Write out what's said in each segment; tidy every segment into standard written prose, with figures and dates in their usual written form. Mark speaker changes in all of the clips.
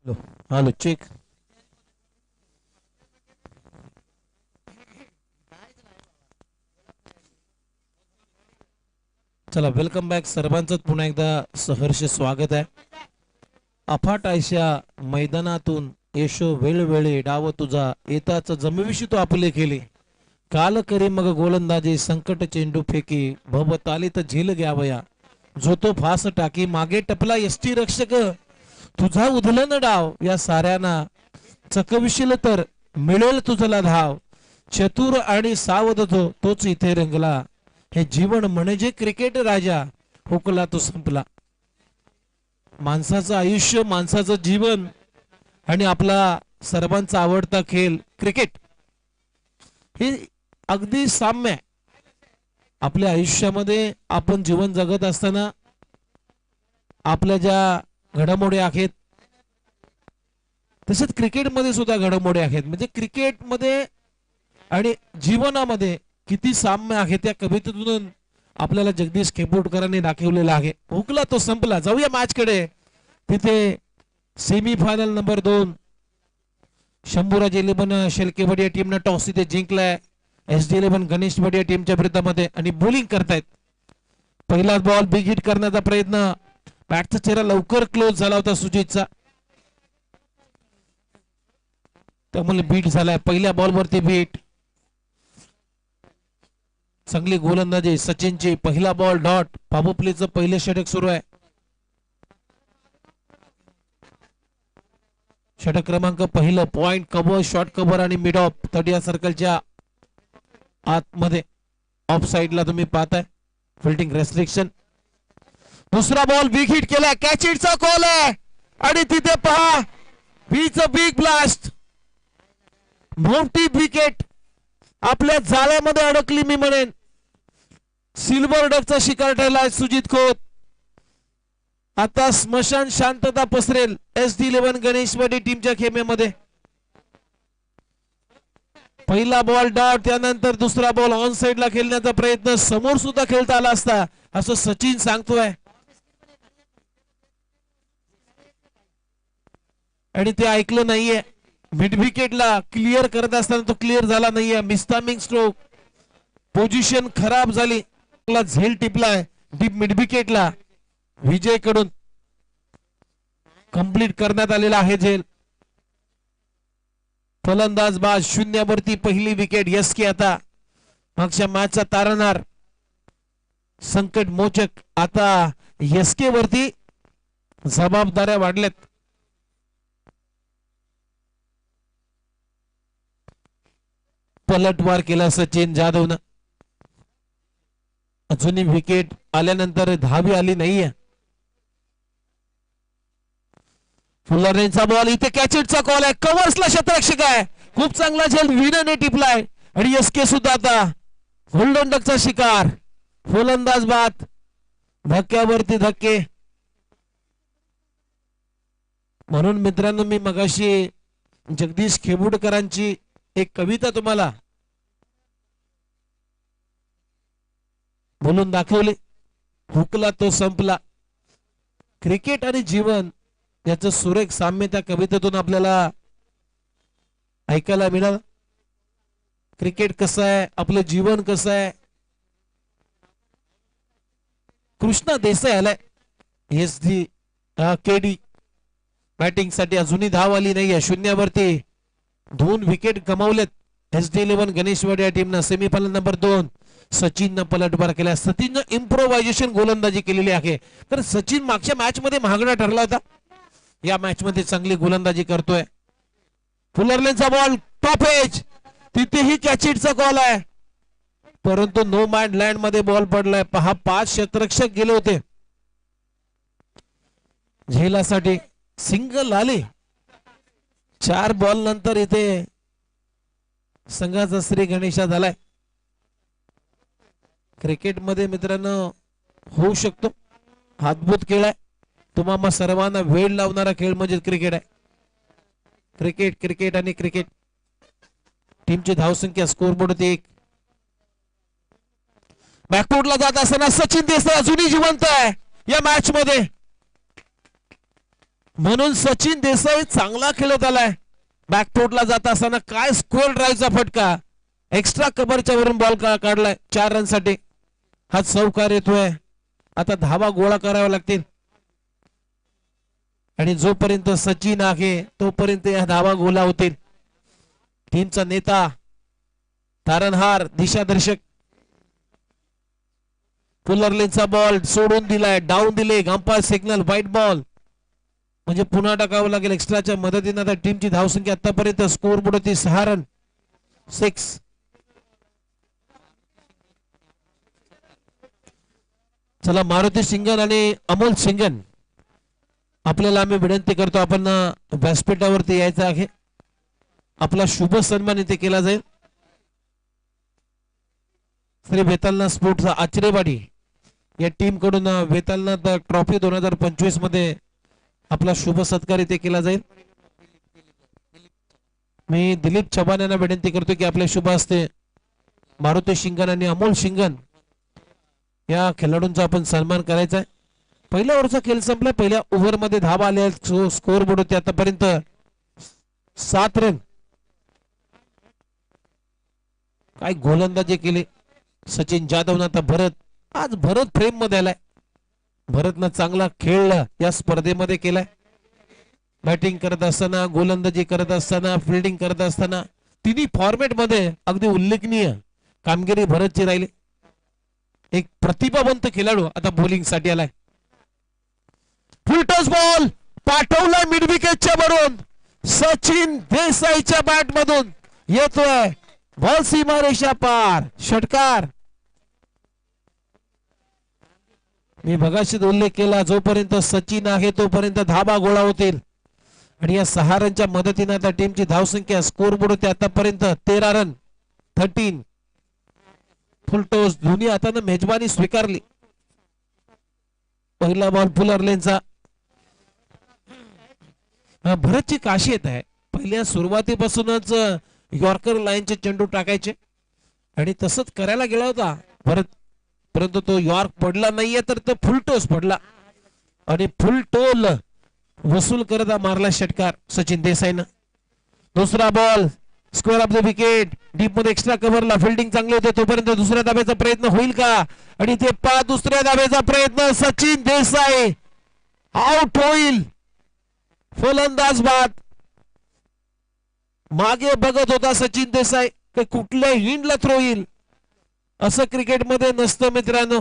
Speaker 1: Hello hello check. चला welcome back सर्वांचं पुन्हा एकदा सहर्ष स्वागत आहे. अफाट आयशा मैदानातून येशो वेळोवेळी डाव तुझा येताच जमविशी तो आपले केले. काल करी मग गोलंदाजी संकट चेंडू फेकी भव तालीत झेल घ्यावया. जो तो फास टाकी मागे टपला यष्टी रक्षक तुझा उधलन डाव या साऱ्यांना चकविशील तर मिळेल तुझला धाव. चतुर आणि सावध तोच इथे रंगला. हे जीवन म्हणजे क्रिकेट राजा हुकला तो संपला. माणसाचं आयुष्य माणसाचं जीवन आणि आपला सर्वांचा आवडता खेळ क्रिकेट हे अगदी साम्य आहे. आपल्या आयुष्यामध्ये आपण जीवन जगत असताना आपल्या ज्या घडामोडी आहेत तसेच क्रिकेटमध्ये सुद्धा घडामोडी आहेत. म्हणजे क्रिकेटमध्ये आणि जीवनामध्ये किती साम्य आहे त्या कवितेतून आपल्याला जगदीश खेपोटकरांनी दाखवलेला आहे. हुकला तो संपला. जाऊया मॅच कडे. तिथे सेमीफायनल नंबर 2 शंभूराज 11 शेलके बडिया टीमने टॉस इथे जिंकलाय SD 11 गणेश बडिया टीमच्या विरोधामध्ये आणि बॉलिंग करतायत. पहिला बॉल बिग हिट करण्याचा प्रयत्न. बॅटचा चेहरा लवकर क्लोज झाला होता सुजितचा, त्यामुळे बीट झालाय. पहिल्या बॉलवरती बीट. चांगली गोलंदाजी सचिनची. पहिला बॉल डॉट. पाबुप्लेचं पहिले षटक सुरू आहे. षटक क्रमांक पहिलं. पॉइंट कव्हर शॉर्ट कव्हर आणि मिड ऑफ 30 सर्कलच्या आतमध्ये ऑफ साइडला तुम्ही पाहताय फिल्डिंग रेस्ट्रिक्शन. दुसरा बॉल बिग हिट केलाय. कॅच इटचा कॉल आहे आणि तिथे पहा बिग ब्लास्ट. मोठी विकेट आपल्या जाळ्यामध्ये अडकली मी म्हणेन. सिल्वर डकचा शिकार ठरलाय सुजित खोत. आता स्मशान शांतता पसरेल SD 11 गणेशवाडी टीमच्या खेमेमध्ये. पहिला बॉल डॉट. त्यानंतर दुसरा बॉल ऑन साइडला खेळण्याचा प्रयत्न. समोर सुद्धा खेळता आला असता असं सचिन सांगतोय आणि ते ऐकलं नाहीये. मिड विकेटला क्लिअर करत असताना तो क्लिअर झाला नाहीये. मिस्टामिंग स्ट्रोक. पोझिशन खराब झाली. झेल टिपलाय डीप मिड विकेटला. विजय कडून कंप्लीट करण्यात आलेला आहे झेल. फलंदाज बाज 0 वरती पहिली विकेट. SK आता मागच्या मॅचचा तारणार संकट मोचक. आता SK वरती जबाबदाऱ्या वाढल्यात. पलटवार केला सचिन जाधवनं. अजूनही विकेट आल्यानंतर धावी आली नाहीये. फुलरचा बॉल. इथे कॅचेटचा कॉल आहे. कव्हर्सला शतरक्षक आहे. खूप चांगला झेल विनने टिपलाय आणि SK सुद्धा आता गोल्डन डकचा शिकार. फलंदाज बाद. धक्क्यावरती धक्के. म्हणून मित्रांनो मी मगाशी जगदीश खेबुडकरांची एक कविता तुम्हाला बोलून दाखवली. हुकला तो संपला. क्रिकेट आणि जीवन याचं सुरेख साम्य त्या कवितेतून आपल्याला ऐकायला मिळालं. क्रिकेट कसं आहे, आपलं जीवन कसं आहे. कृष्णा देसाई आलाय SD KD बॅटिंग साठी. अजूनही धाव आली नाहीये. 0 वरती 2 विकेट गमावलेत SD 11 गणेशवाडी या टीमनं. सेमीफायनल नंबर 2 सचिननं पलटवार केला. सचिननं इम्प्रोव्हायझेशन गोलंदाजी केलेली आहे. तर सचिन मागच्या मॅच मध्ये महागडा ठरला होता. या मॅच मध्ये चांगली गोलंदाजी करतोय. फुलरलेनचा बॉल टॉप एज. तिथेही कॅचिटचा कॉल आहे परंतु नो मॅन लँड मध्ये बॉल पडलाय. पहा 5 क्षेत्ररक्षक गेले होते झेलासाठी. सिंगल आले. 4 बॉल नंतर इथे संघाचा श्री गणेशा झालाय. क्रिकेटमध्ये मित्रांनो होऊ शकतो. अद्भुत खेळ आहे. तुम्हाला सर्वांना वेळ लावणारा खेळ म्हणजे क्रिकेट आहे. क्रिकेट क्रिकेट आणि क्रिकेट. टीमची धावसंख्या स्कोरबोर्ड 1. बॅकफुटला जात असताना सचिन देसाई अजूनही जिवंत आहे या मॅच मध्ये. म्हणून सचिन देसाई चांगला खेळत आलाय. बॅकफुटला जात असताना काय स्क्वेअर ड्राईव्हचा फटका, एक्स्ट्रा कव्हरच्या वरून बॉल काढलाय 4 रनसाठी. हा चौकार येतोय. आता धावा गोळा कराव्या लागतील आणि जोपर्यंत सचिन आहे तोपर्यंत या धावा गोळा होतील. टीमचा नेता, तारणहार, दिशादर्शक पुलरलेनचा बॉल सोडून दिलाय, डाऊन दिले. अंपायर सिग्नल व्हाईट बॉल, म्हणजे पुन्हा टाकावं लागेल एक्स्ट्राच्या मदतीने. आता टीमची धावसंख्या आतापर्यंत स्कोर बोर्ड होती 6 रन 6. चला मारुती सिंगन आणि अमोल सिंगन, आपल्याला आम्ही विनंती करतो आपण व्यासपीठावरती यायचं आहे. आपला शुभ सन्मान इथे केला जाईल. श्री वेतालनाथ स्पोर्ट्स आचरेवाडी या टीम कडून वेतालनाथ ट्रॉफी 2025 मध्ये आपला शुभ सत्कार इथे केला जाईल. मी दिलीप चव्हाण यांना विनंती करतो की आपल्या शुभ हस्ते मारुती शिंगण आणि अमोल शिंगण या खेळाडूंचा आपण सन्मान करायचा आहे. पहिल्या ओव्हरचा खेळ संपला. पहिल्या ओव्हर मध्ये धावा आल्या, स्कोर बोर्ड होते आतापर्यंत 7 रन. काय गोलंदाजी केली सचिन जाधवनं. आता भरत, आज भरत फ्रेम मध्ये आलाय. भरतनं चांगला खेळ या स्पर्धेमध्ये केलाय. बॅटिंग करत असताना, गोलंदाजी करत असताना, फिल्डिंग करत असताना तिन्ही फॉर्मॅट मध्ये अगदी उल्लेखनीय कामगिरी भरतची राहिली. एक प्रतिभावंत खेळाडू आता बॉलिंग साठी आलाय. फुलटॉस बॉल पाठवलाय मिड विकेटच्या वरून. सचिन देसाईच्या बॅट मधून येतोय बॉल सीमारेषा पार, षटकार. मी भगाशीच उल्लेख केला, जोपर्यंत सचिन आहे तोपर्यंत धाबा गोळा होतील. आणि या 6 रनच्या मदतीने आता टीमची धावसंख्या स्कोर बोर्ड होते आतापर्यंत 13 रन 13. फुलटॉस दोन्ही हाताने मेजबानी स्वीकारली. पहिला बॉल पुलरलेनचा. भरतची खासियत आहे, पहिल्या सुरुवातीपासूनच यॉर्कर लाईनचे चेंडू टाकायचे आणि तसंच करायला गेला होता भरत, परंतु तो यॉर्क पडला नाहीये तर तो फुलटॉस पडला आणि फुलटोल वसूल करता मारला षटकार सचिन देसाईनं. दुसरा ball square of the wicket, deep मध्ये एक्स्ट्रा कव्हरला फिल्डिंग चांगली होते. तोपर्यंत दुसऱ्या धाब्याचा प्रयत्न होईल का? आणि ते दुसऱ्या धाब्याचा प्रयत्न, सचिन देसाई आउट होईल. फलंदाज बाद. मागे बघत होता सचिन देसाई की कुठल्या हिंडला थ्रो येईल. असं क्रिकेटमध्ये नसतं मित्रांनो.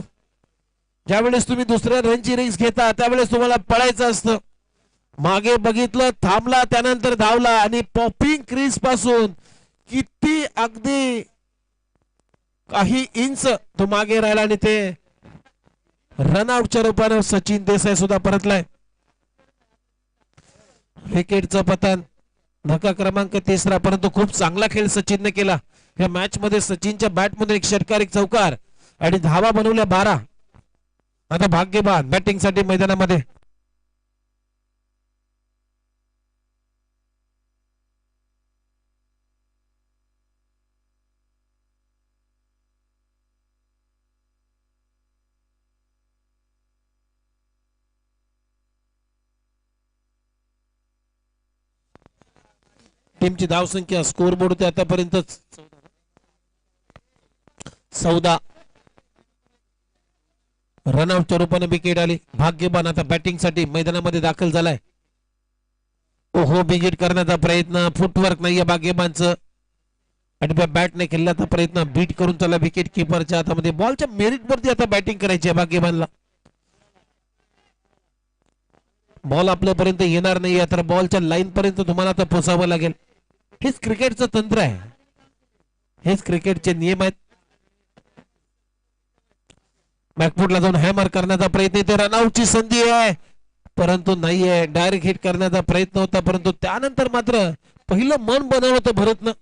Speaker 1: ज्यावेळेस तुम्ही दुसऱ्या रनची रिस्क घेता त्यावेळेस तुम्हाला पळायचं असतं. मागे बघितलं, थांबला, त्यानंतर धावला आणि पॉपिंग क्रीज पासून किती अगदी काही इंच तो मागे राहिला आणि ते रनआउटच्या रूपाने सचिन देसाई सुद्धा परतलाय. विकेटचं पतन, धक्का क्रमांक 3रा. परंतु खूप चांगला खेळ सचिनने केला या मॅच मध्ये. सचिनच्या बॅटमध्ये एक षटकार, एक चौकार आणि धावा बनवल्या 12. आता भाग्यवान बॅटिंग साठी मैदानामध्ये. टीमची धावसंख्या स्कोर बोर्ड होते आतापर्यंत 14. रनआउटच्या रूपाने विकेट आली. भाग्यवान आता बॅटिंग साठी मैदानामध्ये दाखल झालाय. ओहो, विकेट करण्याचा प्रयत्न, फुटवर्क नाहीये भाग्यवानचं आणि बॅटने खेळण्याचा प्रयत्न, बीट करून त्याला विकेट किपरच्या हातामध्ये. बॉलच्या मेरिट वरती आता बॅटिंग करायची आहे भाग्यवानला. बॉल आपल्यापर्यंत येणार नाही तर बॉलच्या लाईन पर्यंत तुम्हाला आता पोहोचावं लागेल. हेच क्रिकेटचं तंत्र आहे, हेच क्रिकेटचे नियम आहेत. बॅकफुटला जाऊन हॅमर करण्याचा प्रयत्न, इथे रनआउटची संधी आहे परंतु नाहीये. डायरेक्ट हिट करण्याचा प्रयत्न होता परंतु त्यानंतर मात्र पहिलं मन बनवलं होतं भरतनं.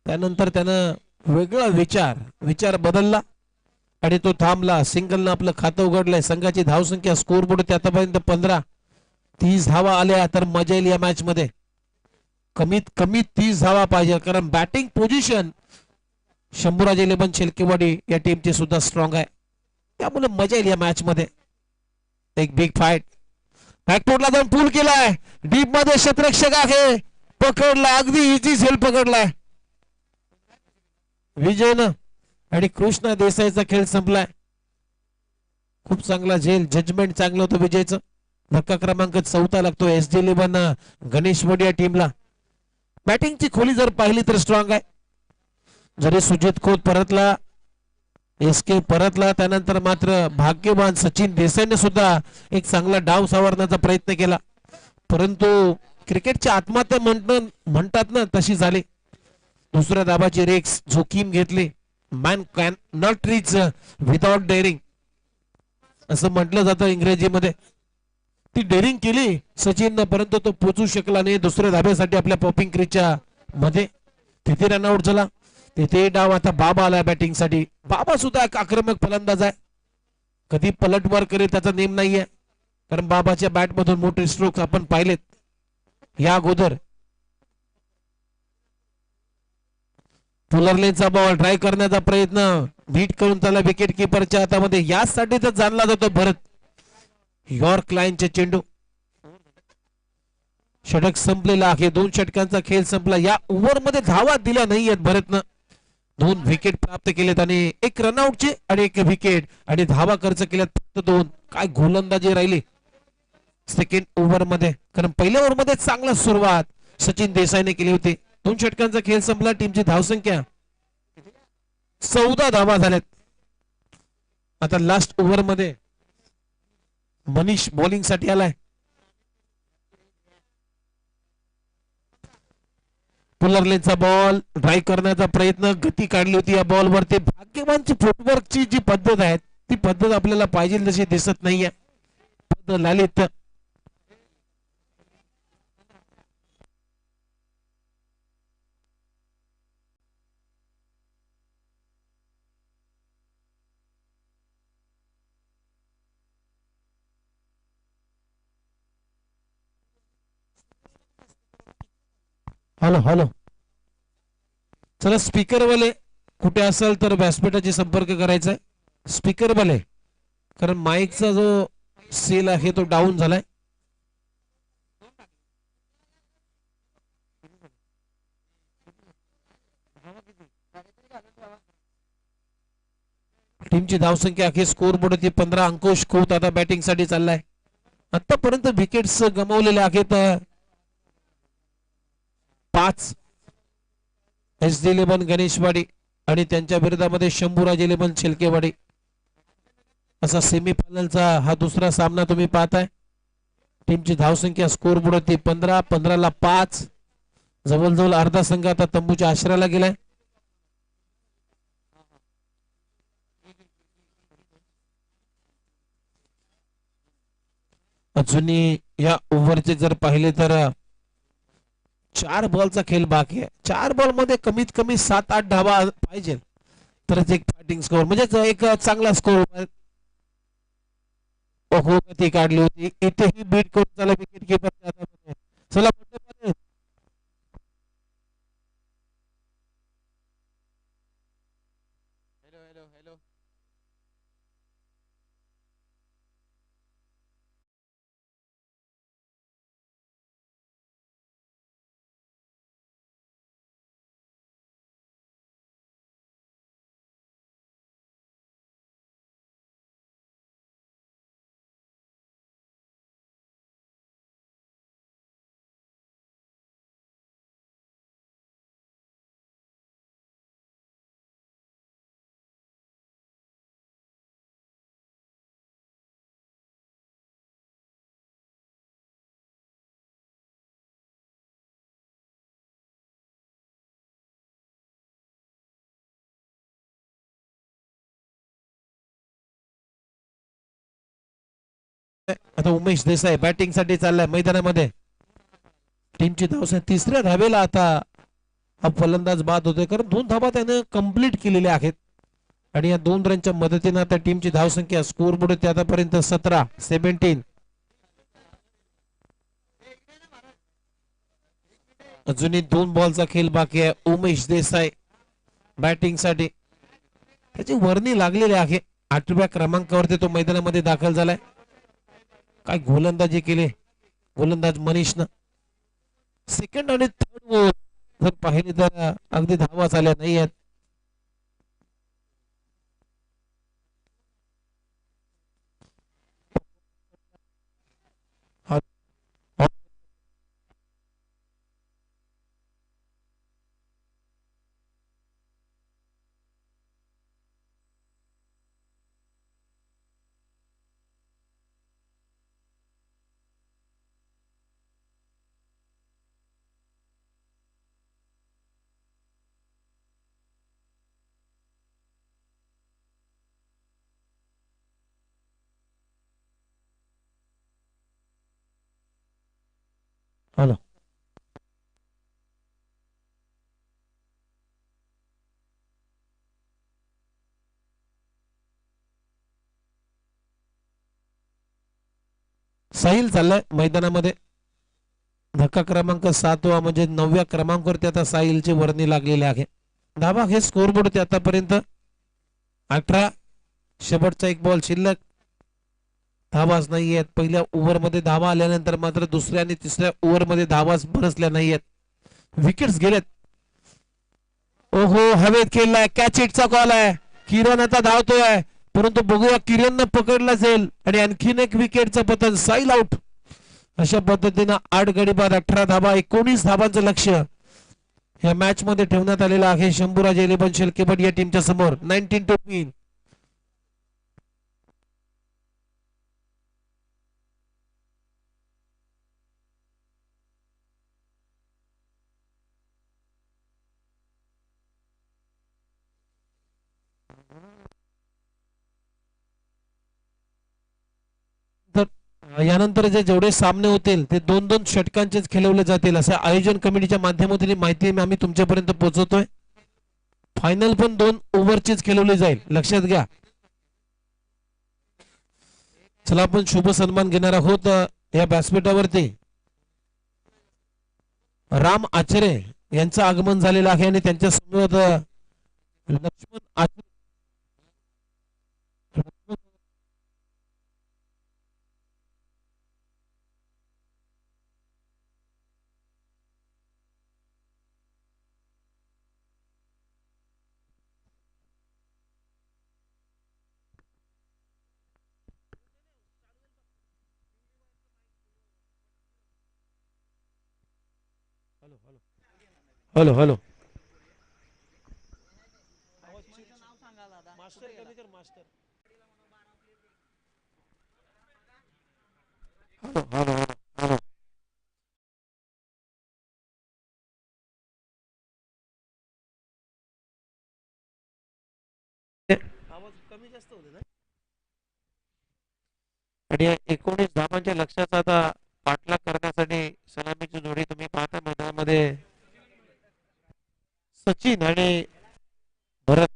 Speaker 1: त्यानंतर त्यानं वेगळा विचार बदलला आणि तो थांबला. सिंगलनं आपलं खातं उघडलंय. संघाची धावसंख्या स्कोर बोर्ड होती आतापर्यंत 15. 30 धावा आल्या तर मजा येईल या मॅच मध्ये. कमीत कमी 30 धावा पाहिजे, कारण बॅटिंग पोझिशन शंभूराज 11 शेलकेवाडी या टीमची सुद्धा स्ट्रॉंग आहे. त्यामुळे मजा येईल या मॅच मध्ये. एक बिग फाईट. बॅकफुटला जाऊन पूल केलाय, डीप मध्ये क्षेत्ररक्षक आहे, पकडला, अगदी इझी झेल पकडलाय विजयनं आणि कृष्णा देसाईचा खेळ संपलाय. खूप चांगला झेल, जजमेंट चांगलं होतं विजयचं. धक्का क्रमांक 14 लागतो SD11 गणेश वड या टीमला. बॅटिंगची खोली जर पाहिली तर स्ट्रॉंग आहे. जरी सुजित खोत परतला, SK परतला, त्यानंतर मात्र भाग्यवान सचिन देसाईने सुद्धा एक चांगला डाव सावरण्याचा प्रयत्न केला, परंतु क्रिकेटची आत्महत्या म्हणतात ना तशी झाली. दुसऱ्या दाबाची रेक्स जोखीम घेतली. Man can not reach without daring असं म्हटलं जातं इंग्रजीमध्ये. ती डेअरिंग केली सचिननं, परंतु तो पोचू शकला नाही दुसऱ्या धाब्यासाठी आपल्या पॉपिंग क्रीजच्या मध्ये. तिथे रनआउट झाला. तिथे डाव आता बाबा आला बॅटिंग साठी. बाबा सुद्धा एक आक्रमक फलंदाज आहे, कधी पलटवार करेल त्याचा नेम नाहीये, कारण बाबाच्या बॅट मधून मोठे स्ट्रोक आपण पाहिलेत या अगोदर. पुलरलेनचा बॉल ट्राय करण्याचा प्रयत्न, बीट करून त्याला विकेट किपरच्या हातामध्ये. यासाठी तर जाणला जातो भरत. यॉर्क लाईनचे चेंडू, षटक संपलेला आहे. 2 षटकांचा खेळ संपला. या ओव्हर मध्ये धावा दिल्या नाहीयेत भरतनं. 2 विकेट प्राप्त केलेत आणि 1 रनआउटचे आणि 1 विकेट आणि धावा खर्च केल्यात फक्त 2. काय गोलंदाजी राहिली सेकंड ओव्हर मध्ये, कारण पहिल्या ओव्हर मध्ये चांगला सुरुवात सचिन देसाईने केली होती. 2 षटकांचा खेळ संपला. टीमची धावसंख्या 14 धावा झाल्यात. आता लास्ट ओव्हर मध्ये मनीष बॉलिंग साठी आलाय. पुलरलेनचा बॉल ड्राईव्ह करण्याचा प्रयत्न, गती काढली होती या बॉल वरती. भाग्यवानची फुटवर्कची जी पद्धत आहे ती पद्धत आपल्याला पाहिजे तशी दिसत नाहीये. बदल आलेत. हॅलो हॅलो, चला स्पीकर वाले कुठे असेल तर व्यासपीठाशी संपर्क करायचा आहे. स्पीकर वाले, कारण माईकचा जो सेल आहे तो डाऊन झालाय. टीमची धावसंख्या आहे स्कोर बोर्ड 15. अंकुश खोत आता बॅटिंग साठी चाललाय. आतापर्यंत विकेट्स गमावलेले आहेत 5. SD11 गणेशवाडी आणि त्यांच्या विरोधामध्ये शंभूराज 11 शेलकेवाडी. असा सेमीफायनलचा हा दुसरा सामना तुम्ही पाहताय. टीमची धावसंख्या स्कोर बोर्ड 15. 15ला 5. जवळजवळ अर्धा संघ आता तंबूच्या आश्रयाला गेलाय. अजूनही या ओव्हरचे जर पाहिले तर 4 बॉलचा खेळ बाकी आहे. 4 बॉल मध्ये कमीत कमी 7-8 धावा पाहिजे तरच एक फायटिंग स्कोर म्हणजे एक चांगला स्कोर. गती काढली होती इथेही बीट करून त्याला विकेट किपर. चला आता उमेश देसाई बॅटिंग साठी चाललाय मैदानामध्ये. टीमची धावसंख्या 3ऱ्या धावेला आता हा फलंदाज बाद होतोय, कारण 2 धावा त्याने कंप्लीट केलेल्या आहेत आणि या 2 रनच्या मदतीने आता टीमची धावसंख्या स्कोर बोर्ड आतापर्यंत 17. अजूनही 2 बॉलचा खेळ बाकी आहे. उमेश देसाई बॅटिंग साठी, त्याची वर्णी लागलेली आहे. 8व्या क्रमांकावरती तो मैदानामध्ये दाखल झालाय. काय गोलंदाजी केली गोलंदाज मनीषनं. सेकंड आणि थर्ड ओव्हर जर पाहिली तर अगदी धावा झाल्या नाही आहेत. हॅलो. साहिल चाललाय मैदानामध्ये. धक्का क्रमांक 7 म्हणजे 9व्या क्रमांकावरती आता साहिलची वर्णी लागलेली आहे. धाबा हे स्कोरबोर्ड होते आतापर्यंत 18. शेवटचा एक बॉल शिल्लक. धावाच नाही आहेत. पहिल्या ओव्हरमध्ये धावा आल्यानंतर मात्र दुसऱ्या आणि तिसऱ्या ओव्हरमध्ये धावाच बरसल्या नाही आहेत. विकेट्स गेलेत. ओहो हवेत खेळलाय. कॅच इटचा कॉल आहे. किरण आता धावतोय परंतु बघूया किरणनं पकडला जाईल आणि आणखीन एक विकेटचं पतन. साईल आउट. अशा पद्धतीनं 8 गडी बाद 18 धाबा 19 धाबांचं लक्ष या मॅच मध्ये ठेवण्यात आलेलं आहे. शंभूराज 11 शेलकेपट या टीमच्या समोर 19-3. यानंतर जेवढे सामने होतील ते 2-2 षटकांचेच खेळवले जातील असे आयोजन कमिटीच्या माध्यमातून माहिती आम्ही तुमच्यापर्यंत पोहोचवतोय. फायनल पण 2 ओव्हरचीच खेळवली जाईल लक्षात घ्या. चला आपण शुभ सन्मान घेणार आहोत या व्यासपीठावरती. राम आचरे यांचं आगमन झालेलं आहे आणि त्यांच्या समोर लक्ष्मण आचरे. Hello hello. आवाज कमी जास्त होते ना. आणि 19 धावांच्या लक्षात आता पाठलाग करण्यासाठी सलामीची जोडी तुम्ही पाहता मैदानामध्ये सचिन आणि भरत.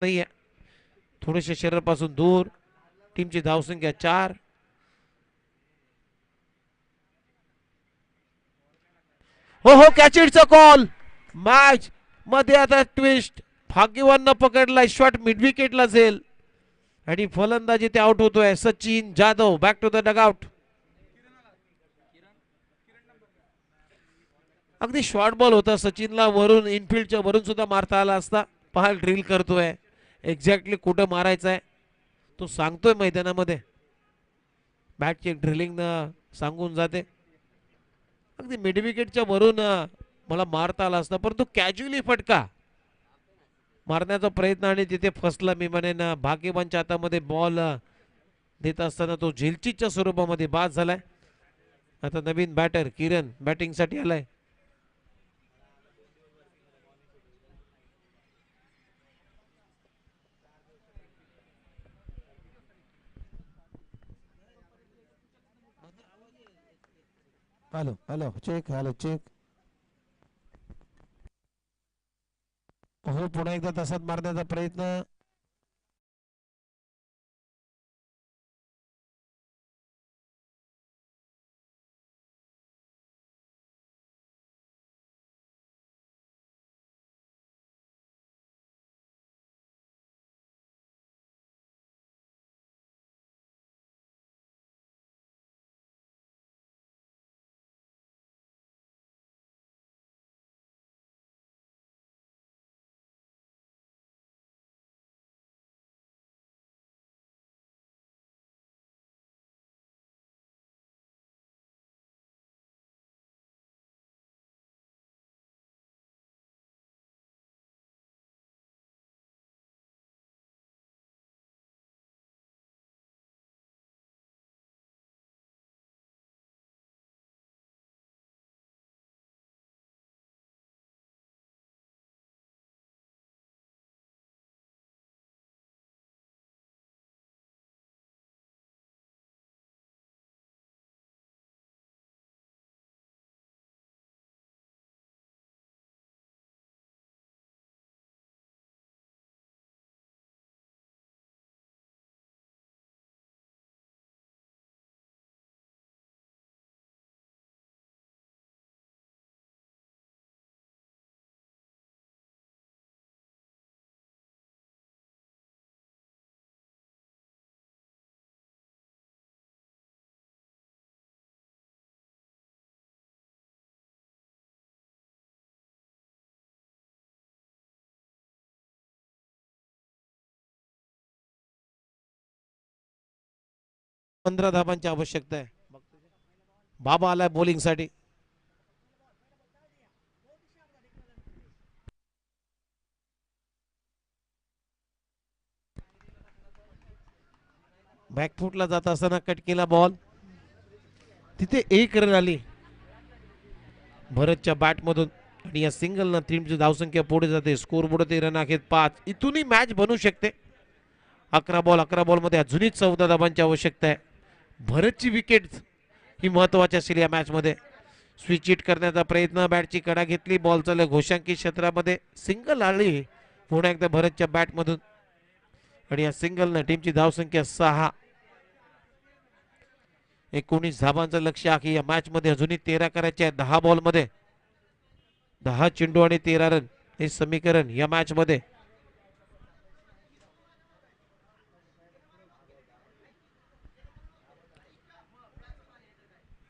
Speaker 1: नाहीये. थोडेसे शरीरापासून दूर. टीमची धावसंख्या 4. हो हो, कॅच इटचा कॉल. मॅच मध्ये आता ट्विस्ट. भाग्यवान न पकडलाय. शॉट मिड विकेटला जाईल आणि फलंदाजी ते आउट होतोय. Sachin Jadhav back to the dugout. अगदी शॉर्ट बॉल होता. सचिनला वरून इनफिल्डच्या वरून सुद्धा मारता आला असता. पहा ड्रिल करतोय. एक्झॅक्टली कुठं मारायचं आहे तो सांगतोय मैदानामध्ये. बॅटची ड्रिलिंग सांगून जाते. अगदी मिड विकेटच्या वरून मला मारता आला असता, परंतु कॅज्युअली फटका मारण्याचा प्रयत्न आणि तिथे फसला. मी म्हणेन भाग्यवानच्या हातामध्ये बॉल देत असताना तो झेलचीच्या स्वरूपामध्ये बाद झालाय. आता नवीन बॅटर किरण बॅटिंग साठी आलाय. Hello hello check. Hello check. हो पुन्हा एकदा तसाच मारण्याचा प्रयत्न. पंधरा धाबांची आवश्यकता आहे. बाबा आलाय बॉलिंग साठी. बॅकफुटला जात असताना कट केला बॉल. तिथे एक रन आली भरतच्या बॅट मधून आणि या सिंगल न टीमची धावसंख्या पुढे जाते. स्कोर बोर्ड रन अखेर 5. इथूनही मॅच बनू शकते. 11 बॉल मध्ये अजूनही 14 धाबांची आवश्यकता आहे. भरतची विकेट ही महत्वाची असेल या मॅच मध्ये. स्विच हिट करण्याचा प्रयत्न. बॅटची कडा घेतली. बॉल चालले घोषांकी क्षेत्रामध्ये. सिंगल आली पुन्हा एकदा भरतच्या बॅट मधून आणि या सिंगल न टीमची धावसंख्या 6. 19 धाबांचं लक्ष आहे या मॅच मध्ये. अजूनही 13 करायचे आहेत. 10 बॉल मध्ये 10 चेंडू आणि 13 रन हे समीकरण या मॅच मध्ये.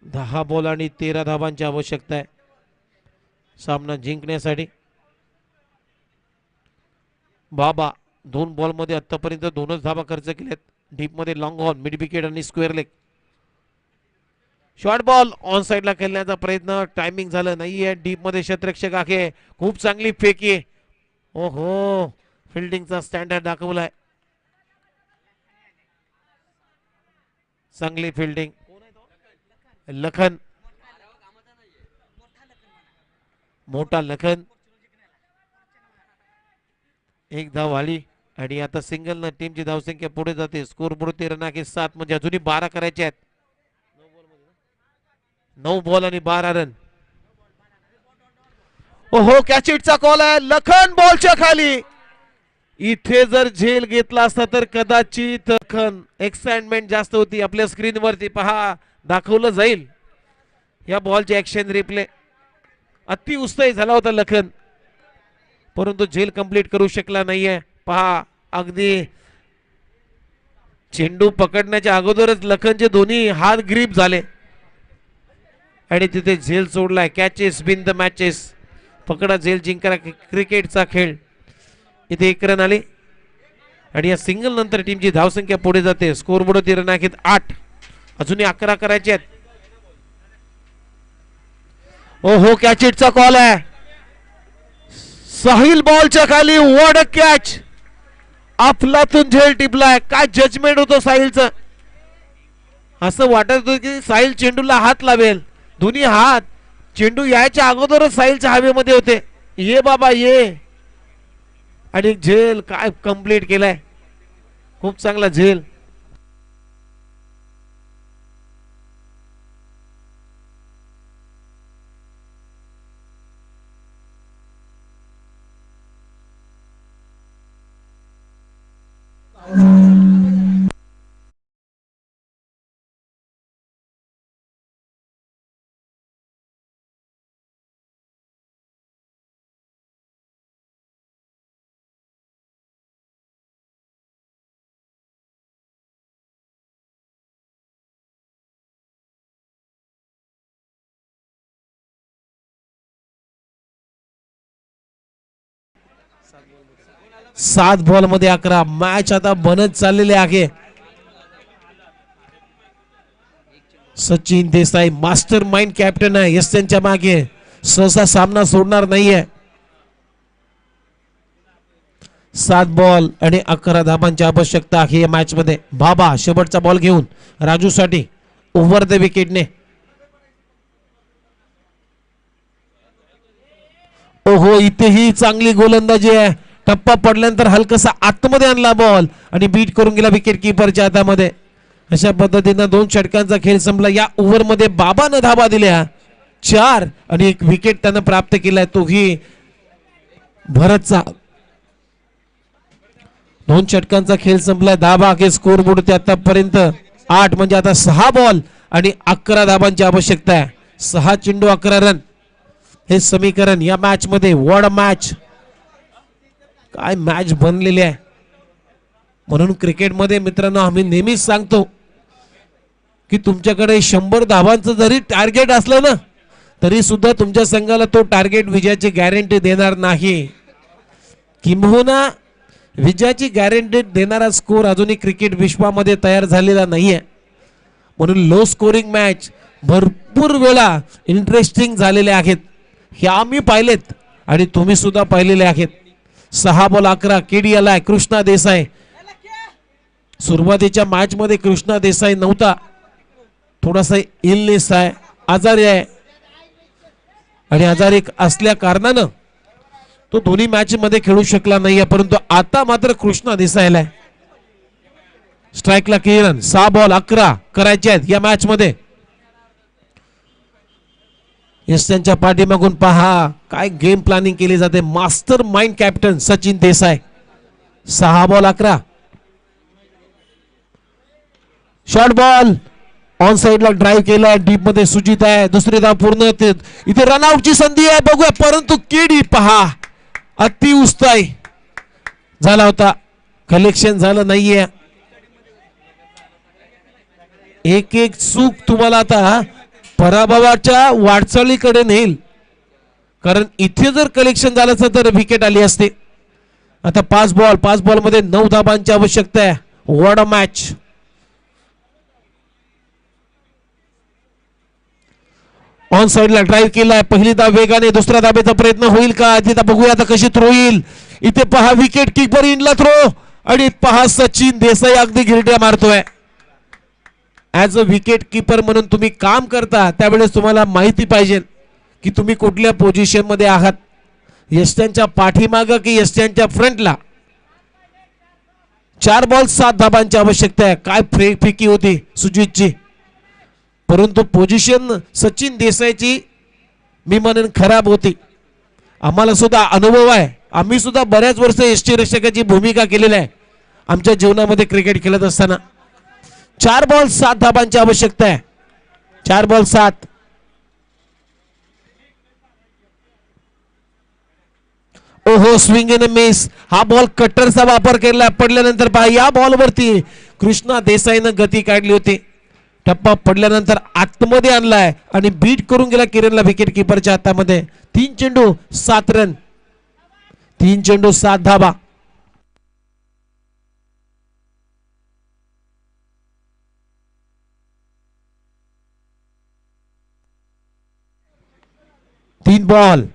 Speaker 1: दहा बॉल आणि 13 धाबांची आवश्यकता आहे सामना जिंकण्यासाठी. बाबा 2 बॉल मध्ये आतापर्यंत 2च धाबा खर्च केल्यात. डीप मध्ये लॉंग ऑन मिड विकेट आणि square leg. Short ball on साइडला खेळण्याचा प्रयत्न. टायमिंग झालं नाहीये. डीप मध्ये क्षेत्ररक्षक आहे. खूप चांगली फेकी. ओहो फिल्डिंगचा स्टँडर्ड दाखवलाय. चांगली फिल्डिंग. लखन मोठा लखन. एक धाव आली आणि आता सिंगल न टीमची धावसंख्या पुढे जाते. स्कोर बोर्ड 13 म्हणजे अजूनही 12 करायचे आहेत. 9 बॉल आणि 12 रन. ओहो कॅच इटचा कॉल आहे. लखन बॉलच्या खाली. इथे जर झेल घेतला असता तर कदाचित एक्साइटमेंट जास्त होती. आपल्या स्क्रीनवरती पहा दाखवलं जाईल या बॉलची ऍक्शन रिप्ले. अति उत्साही झाला होता लखन, परंतु झेल कंप्लीट करू शकला नाहीये. पहा अगदी चेंडू पकडण्याच्या अगोदरच लखनचे दोन्ही हात ग्रीप झाले आणि तिथे झेल सोडलाय. कॅचेस बिन द मॅचेस, पकडा झेल जिंकला क्रिकेटचा खेळ. इथे 1 रन आले आणि या सिंगल नंतर टीमची धावसंख्या पुढे जाते. स्कोर बोर्ड 13 आहेत 8, अजूनही 11 करायचे आहेत. ओहो कॅचेटचा कॉल आहे. साहिल बॉलच्या खाली, व्हॉट अ कॅच. आपलातून झेल टिपलाय. काय जजमेंट होतं साहिलचं. असं वाटत होतं की साहिल चेंडूला हात लावेल. दोन्ही हात चेंडू यायच्या अगोदरच साहिलच्या हवेमध्ये होते. ये बाबा ये. आणि झेल काय कंप्लीट केलाय. खूप चांगला झेल. सात बॉल मध्ये 11. मॅच आता बनत चाललेली आहे. Sachin Desai master mind captain आहे. यस त्यांच्या मागे सहसा सामना सोडणार नाहीये. 7 बॉल आणि 11 धाबांची आवश्यकता आहे या मॅच मध्ये. बाबा शेवटचा बॉल घेऊन राजू साठी ओव्हर द विकेटने. ओहो इथेही चांगली गोलंदाजी आहे. टप्पा पडल्यानंतर हलकासा आतमध्ये आणला बॉल आणि बीट करून गेला विकेट किपरच्या हातामध्ये. अशा पद्धतीने 2 षटकांचा खेळ संपला. या ओव्हर मध्ये बाबानं धाबा दिल्या 4 आणि 1 विकेट त्यानं प्राप्त केलाय, तोही भरतचा. 2 षटकांचा खेळ संपलाय. धाबा आहे स्कोर बोर्ड आतापर्यंत 8, म्हणजे आता 6 बॉल आणि 11 धाबांची आवश्यकता आहे. 6 चेंडू 11 रन हे समीकरण या मॅच मध्ये. What a match. काय मॅच बनलेली आहे. म्हणून क्रिकेटमध्ये मित्रांनो आम्ही नेहमीच सांगतो की तुमच्याकडे 100 धावांचं जरी टार्गेट असलं ना तरी सुद्धा तुमच्या संघाला तो टार्गेट विजयाची गॅरंटी देणार नाही. किंबहुना विजयाची गॅरंटी देणारा स्कोर अजूनही क्रिकेट विश्वामध्ये तयार झालेला नाहीये. म्हणून लो स्कोरिंग मॅच भरपूर वेळा इंटरेस्टिंग झालेले आहेत. हे आम्ही पाहिलेत आणि तुम्ही सुद्धा पाहिलेले आहेत. 6 बॉल 11. केडी आलाय. कृष्णा देसाई. सुरुवातीच्या मॅच मध्ये कृष्णा देसाई नव्हता. थोडासा इलनेस आहे, आजारी आहे आणि आजारी असल्या कारणानं तो दोन्ही मॅच मध्ये खेळू शकला नाहीये. परंतु आता मात्र कृष्णा देसाई आलाय. स्ट्राईकला किरण. 6 बॉल 11 करायचे आहेत या मॅच मध्ये. यस त्यांच्या पाठीमागून पहा काय गेम प्लॅनिंग केली जाते. Master mind captain Sachin Desai. 6 ball 11. Short ball on साइडला ड्राईव्ह केला. डीप मध्ये सुजित आहे. दुसरी धाव पूर्ण. इथे रनआउटची संधी आहे बघूया. परंतु केडी पहा अति उत्साही झाला होता. कलेक्शन झालं नाहीये. एक एक चूक तुम्हाला आता पराभवाच्या वाटचालीकडे नेईल. कारण इथे जर कलेक्शन झालं असतं तर विकेट आली असते. आता 5 बॉल मध्ये 9 धाबांची आवश्यकता आहे. What a match. ऑन साइडला ड्राईव्ह केलाय. पहिली धाव वेगाने. दुसऱ्या धाबेचा प्रयत्न होईल का तिथे बघूया आता कशी थ्रो येईल. इथे पहा विकेट किपर इनला थ्रो आणि पहा सचिन देसाई अगदी गिरट्या मारतोय. ऍज अ विकेट किपर म्हणून तुम्ही काम करता त्यावेळेस तुम्हाला माहिती पाहिजे की तुम्ही कुठल्या पोझिशन मध्ये आहात. यष्ट्यांच्या पाठीमाग की यष्ट्यांच्या फ्रंटला. 4 बॉल 7 धाबांची आवश्यकता आहे. काय फेकी होती सुजितची. परंतु पोझिशन सचिन देसाईची मी म्हणेन खराब होती. आम्हाला सुद्धा अनुभव आहे आम्ही सुद्धा बऱ्याच वर्ष यष्टीरक्षकाची भूमिका केलेली आहे आमच्या जीवनामध्ये क्रिकेट खेळत असताना. 4 बॉल 7 धाबांची आवश्यकता आहे. 4 बॉल 7. ओहो, स्विंग इन मिस. हा बॉल कटरचा वापर केला पडल्यानंतर पहा या बॉलवरती कृष्णा देसाईनं गती काढली होती. टप्पा पडल्यानंतर आतमध्ये आणलाय आणि बीट करून गेला किरणला विकेट किपरच्या हातामध्ये. 3 चेंडू 7 रन. 3 चेंडू 7 धाबा. तीन बॉल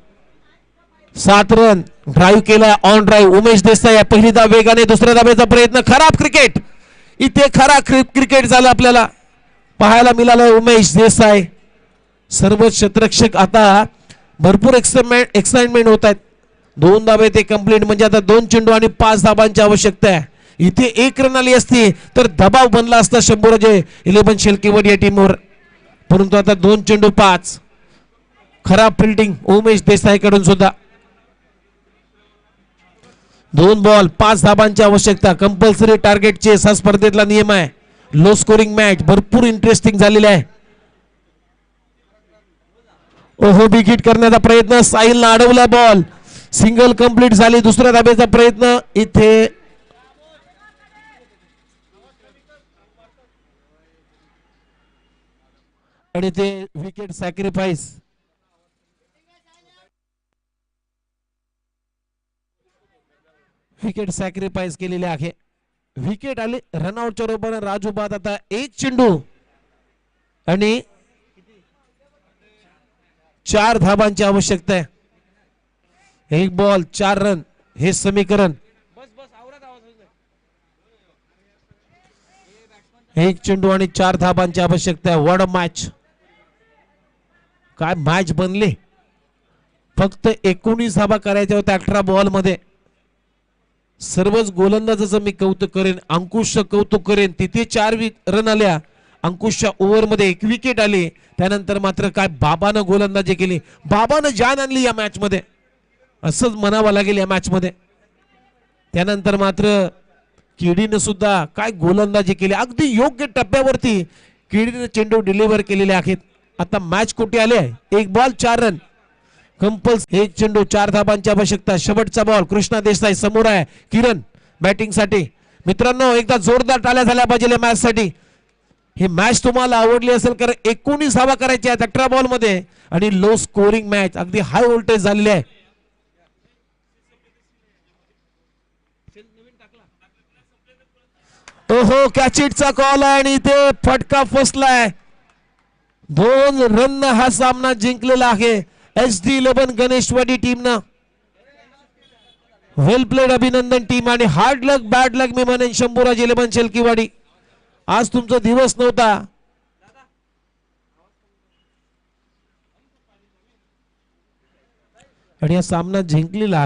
Speaker 1: 7 रन. ड्राईव्ह केला ऑन ड्राईव्ह उमेश देसाई. पहिली धाव वेगाने, दुसऱ्या धावेचा प्रयत्न. खराब क्रिकेट. इथे खरा क्रिकेट झालं आपल्याला पाहायला मिळालं. उमेश देसाई सर्व क्षेत्ररक्षक आता भरपूर एक्साइटमेंट होत आहेत. 2 धाबे ते कंप्लीट म्हणजे आता 2 चेंडू आणि 5 धाबांची आवश्यकता आहे. इथे 1 रन आली असती तर दबाव बनला असता शंभूराजे 11 शेलकेवाडी या टीमवर. परंतु आता 2 चेंडू 5. खराब फिल्डिंग उमेश देसाई कडून सुद्धा. 2 बॉल 5 धाबांची आवश्यकता. कंपल्सरी टार्गेट चेस हा स्पर्धेतला नियम आहे. लो स्कोरिंग मॅच भरपूर इंटरेस्टिंग झालेली आहे. ओहो, बिग हिट करण्याचा प्रयत्न. साहिलला अडवला बॉल. सिंगल कंप्लीट झाली. दुसऱ्या धाब्याचा प्रयत्न इथे आणि ते विकेट सॅक्रिफाईस. विकेट सॅक्रिफाईस केलेले आहे. विकेट आले रनआउटच्या रूपाने. राजू बाद आता 1 चेंडू आणि 4 धाबांची आवश्यकता आहे. 1 बॉल 4 रन हे समीकरण. 1 चेंडू आणि 4 धाबांची आवश्यकता आहे. What a match. काय मॅच बनली. फक्त 19 धाबा करायच्या होत्या 18 बॉल मध्ये. सर्वच गोलंदाजाचं मी कौतुक करेन. अंकुशचं कौतुक करेन. तिथे 4 रन आल्या. अंकुशच्या ओव्हर मध्ये 1 विकेट आली. त्यानंतर मात्र काय बाबानं गोलंदाजी केली. बाबानं जान आणली या मॅच मध्ये असंच म्हणावं लागेल या मॅच मध्ये. त्यानंतर मात्र केडीनं सुद्धा काय गोलंदाजी केली. अगदी योग्य टप्प्यावरती केडीनं चेंडू डिलिव्हर केलेले आहेत. आता मॅच कुठे आले. 1 बॉल 4 रन. कंपल्स 1 चेंडू 4 धाबांची आवश्यकता. शेवटचा बॉल. कृष्णा देसाई समोर आहे. किरण बॅटिंग साठी. मित्रांनो एकदा जोरदार टाळ्या झाल्या पाहिजे मॅच साठी. ही मॅच तुम्हाला आवडली असेल कारण 19 धावा करायच्या आहेत 18 बॉल मध्ये आणि लो स्कोरिंग मॅच. अगदी हाय व्होल्टेज झालेली आहे. ओहो, कॅचिटचा कॉल आहे आणि इथे फटका फसलाय. 2 रन हा सामना जिंकलेला आहे SD11 गणेशवाडी टीमनं. वेल प्लेड अभिनंदन टीम. आणि हार्ड लक बॅड लक मी म्हणेन शंभूराज 11 शेलकीवाडी. आज तुमचा दिवस नव्हता. आणि हा सामना जिंकलेला आहे.